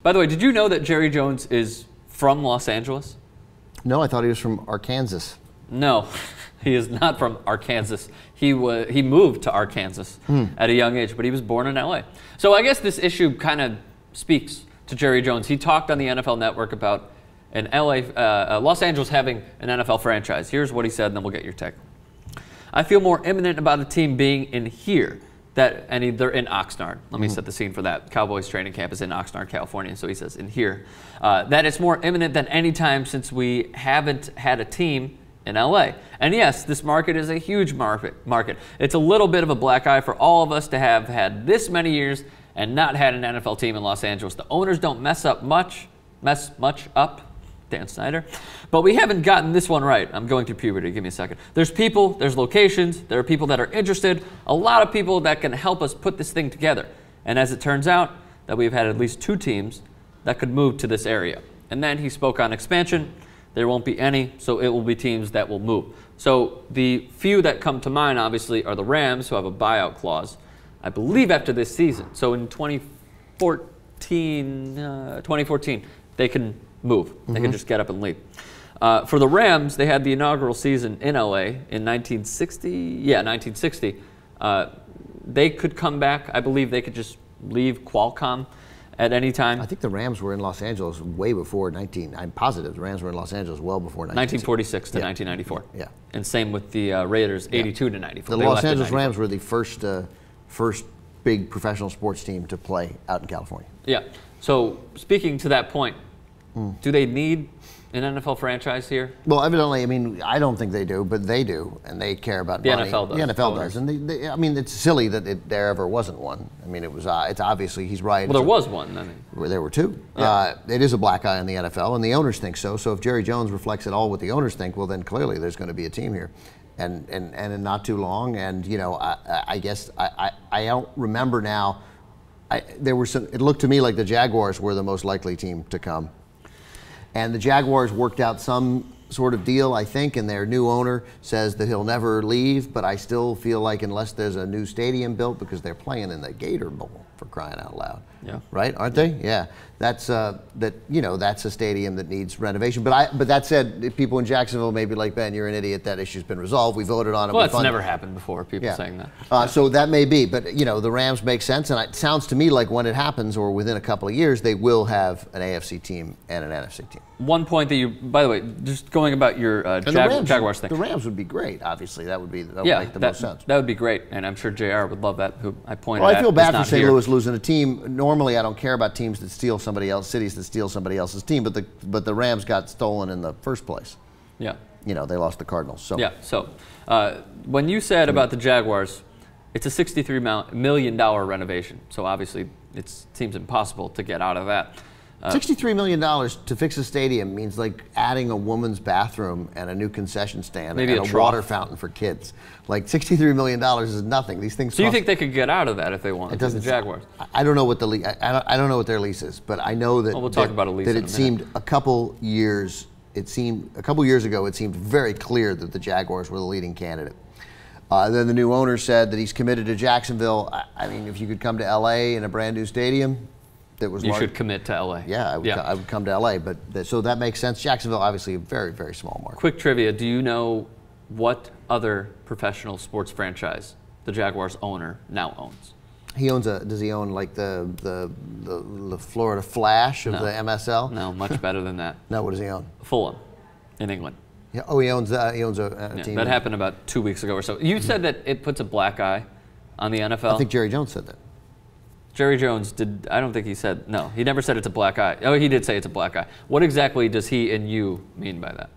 By the way, did you know that Jerry Jones is from Los Angeles? No, I thought he was from Arkansas. No, he is not from Arkansas. He moved to Arkansas at a young age, but he was born in LA. So I guess this issue kind of speaks to Jerry Jones. He talked on the NFL Network about Los Angeles having an NFL franchise. Here's what he said, and then we'll get your take. I feel more imminent about a team being in here. They're in Oxnard. Let me set the scene for that. Cowboys training camp is in Oxnard, California, so he says in here. That it's more imminent than any time since we haven't had a team in LA. And yes, this market is a huge market. It's a little bit of a black eye for all of us to have had this many years and not had an NFL team in Los Angeles. The owners don't mess much up, Dan Snyder, but we haven't gotten this one right. I'm going through puberty. Give me a second. There's people, there's locations, there are people that are interested, a lot of people that can help us put this thing together. And as it turns out, that we've had at least 2 teams that could move to this area. And then he spoke on expansion. There won't be any, so it will be teams that will move. So the few that come to mind, obviously, are the Rams, who have a buyout clause, I believe, after this season. So in 2014, they can move. They can just get up and leave. For the Rams, they had the inaugural season in LA in 1960. Yeah, 1960. They could come back. I believe they could just leave Qualcomm at any time. I think the Rams were in Los Angeles way before I'm positive the Rams were in Los Angeles well before 1946 to 1994. Yeah. And same with the Raiders, 82 to 94. The Los Angeles Rams were the first big professional sports team to play out in California. Yeah. So speaking to that point, do they need an NFL franchise here? Well, evidently, I mean, I don't think they do, but they do, and they care about money. NFL does. The NFL does, and I mean, it's silly that there ever wasn't one. I mean, it's obviously he's right. Well, there was one. I mean, there were 2. Yeah. It is a black eye on the NFL, and the owners think so. So if Jerry Jones reflects at all what the owners think, well, then clearly there's going to be a team here, and in not too long. And you know, I guess I don't remember now. There were some. It looked to me like the Jaguars were the most likely team to come. And the Jaguars worked out some sort of deal, I think, and their new owner says that he'll never leave, but I still feel like unless there's a new stadium built, because they're playing in the Gator Bowl, for crying out loud. Yeah. Right? Aren't they? Yeah. That's that's a stadium that needs renovation. But that said, people in Jacksonville may be like, Ben, you're an idiot. That issue's been resolved. We voted on it. Well, it's never happened before, people saying that. So that may be, but you know, the Rams make sense, and it sounds to me like when it happens, or within a couple of years, they will have an AFC team and an NFC team. One point that by the way, just going about your Jaguars thing. The Rams would be great, obviously. That would make the most sense. That would be great, and I'm sure JR would love that, who I pointed out. I feel bad for St. Louis losing a team. Normally, I don't care about teams that steal cities that steal somebody else's team, but the Rams got stolen in the first place. Yeah. You know, they lost the Cardinals. So. Yeah, so when you said about the Jaguars, it's a $63 million renovation, so obviously it seems impossible to get out of that. $63 million to fix a stadium means like adding a woman's bathroom and a new concession stand and a water fountain for kids. Like $63 million is nothing. These things. So you think they could get out of that if they wanted? It doesn't. The Jaguars. I don't know what the league. I don't know what their lease is, but I know that. Well, we'll talk about a lease. That it seemed a couple years. It seemed a couple years ago. It seemed very clear that the Jaguars were the leading candidate. Then the new owner said that he's committed to Jacksonville. I mean, if you could come to LA in a brand new stadium. You should commit to LA. Yeah, I would come to LA, but so that makes sense. Jacksonville, obviously, a very, very small market. Quick trivia: do you know what other professional sports franchise the Jaguars owner now owns? He owns does he own like the Florida Flash of the MSL? No, much better than that. No, what does he own? Fulham, in England. Yeah. Oh, he owns a team. That happened about 2 weeks ago or so. You said that it puts a black eye on the NFL. I think Jerry Jones said that. Jerry Jones did. I don't think he said. No, he never said it's a black eye. Oh, he did say it's a black eye. What exactly does he and you mean by that?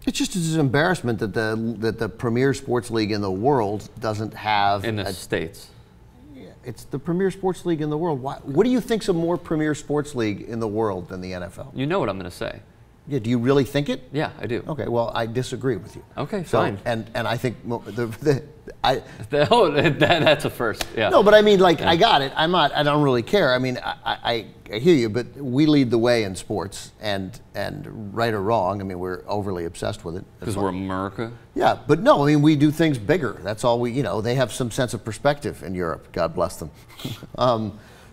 It's just an embarrassment that the premier sports league in the world doesn't have in the States. Yeah, it's the premier sports league in the world. What do you think's a more premier sports league in the world than the NFL? You know what I'm going to say. Yeah, do you really think it? Yeah, I do. Okay, well, I disagree with you. Okay, fine. And I think that's a first. Yeah. No, but I mean, like, I got it. I don't really care. I mean, I hear you, but we lead the way in sports, and right or wrong, I mean, we're overly obsessed with it. Because we're America. Yeah, but no, I mean, we do things bigger. That's all we. You know, they have some sense of perspective in Europe. God bless them.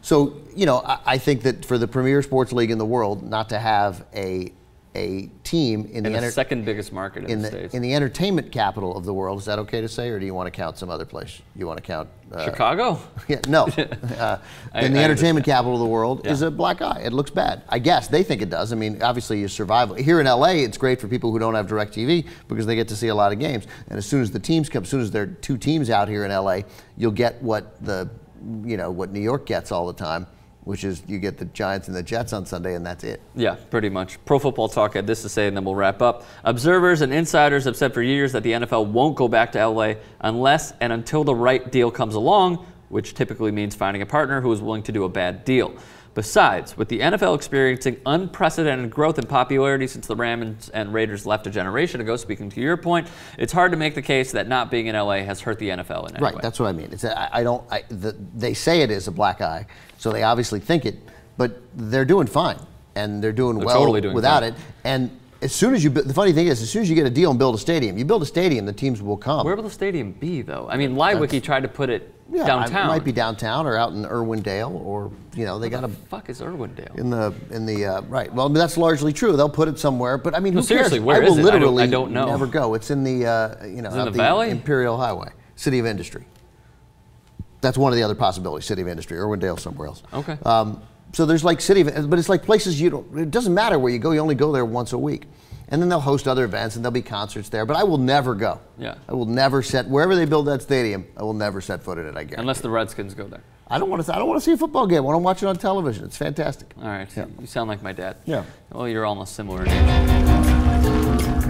So, you know, I think that for the premier sports league in the world, not to have a team in the second biggest market in the States. In the entertainment capital of the world, is that okay to say, or do you want to count some other place? You want to count Chicago? Yeah, no. In the entertainment capital of the world is a black eye. It looks bad. I guess they think it does. I mean, obviously, your survival here in LA, it's great for people who don't have DirecTV because they get to see a lot of games. And as soon as the teams come, as soon as there are 2 teams out here in LA, you'll get what what New York gets all the time, which is you get the Giants and the Jets on Sunday, and that's it. Yeah, pretty much. Pro Football Talk had this to say, and then we'll wrap up. Observers and insiders have said for years that the NFL won't go back to LA unless and until the right deal comes along, which typically means finding a partner who is willing to do a bad deal. Besides, with the NFL experiencing unprecedented growth in popularity since the Rams and Raiders left a generation ago, speaking to your point, it's hard to make the case that not being in LA has hurt the NFL in any way. Right, that's what I mean. It's they say it is a black eye, so they obviously think it, but they're doing fine, and they're doing well totally doing without fine. it. And as soon as the funny thing is, as soon as you get a deal and build a stadium, the teams will come. Where will the stadium be, though? I mean, Ligue tried to put it downtown. It might be downtown or out in Irwindale, or they got a. Fuck is Irwindale? In the right. Well, that's largely true. They'll put it somewhere, but I mean, who seriously, cares? where is it? Literally I don't know. Never go. It's in the in the valley, Imperial Highway, City of Industry. That's one of the other possibilities. City of Industry, Irwindale, somewhere else. Okay. So there's like but it's like places you don't. It doesn't matter where you go. You only go there once a week. And then they'll host other events, and there'll be concerts there. But I will never go. Yeah. I will never wherever they build that stadium. I will never set foot in it. I guarantee. Unless the Redskins go there. I don't want to see a football game. I want to watch it on television. It's fantastic. All right. Yeah. You sound like my dad. Yeah. Well, you're almost similar in age.